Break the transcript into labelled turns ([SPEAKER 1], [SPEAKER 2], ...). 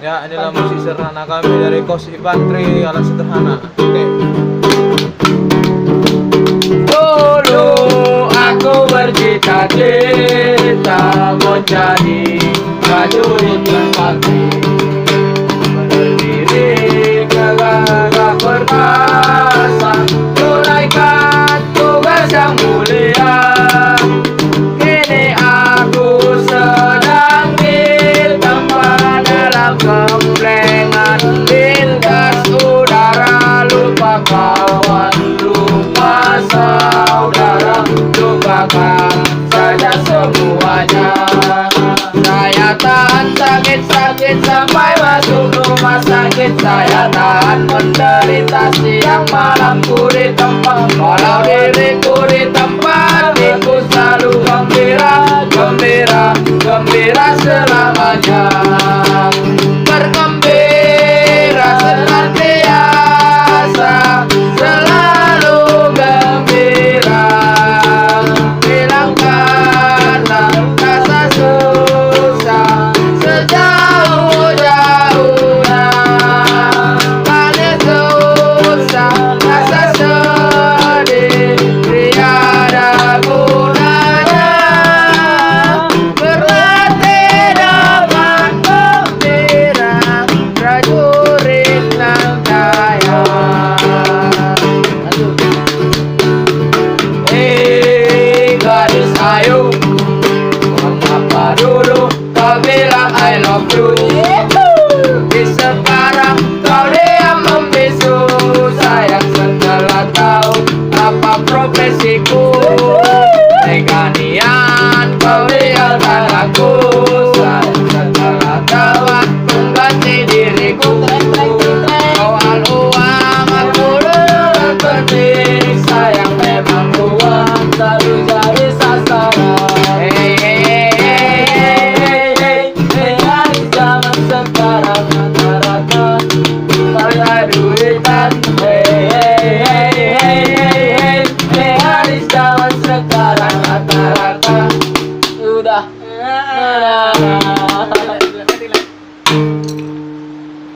[SPEAKER 1] Ya, inilah musik sederhana kami dari Kos Infantri alat sederhana. Oke.
[SPEAKER 2] Dulu aku bercita-cita menjadi prajurit infanteri, berdiri gagah perkasa, tunaikan tugas yang mulia. Kini aku sedang ditempa dalam kemplengan lintas udara, lupa kawan, lupa saudara, lupakan saja semuanya. Saya tahan sakit-sakit sampai masuk rumah sakit. Saya tahan menderita siang malam ku di tempat. Walau diriku di tempat, aku selalu gembira, gembira, gembira selama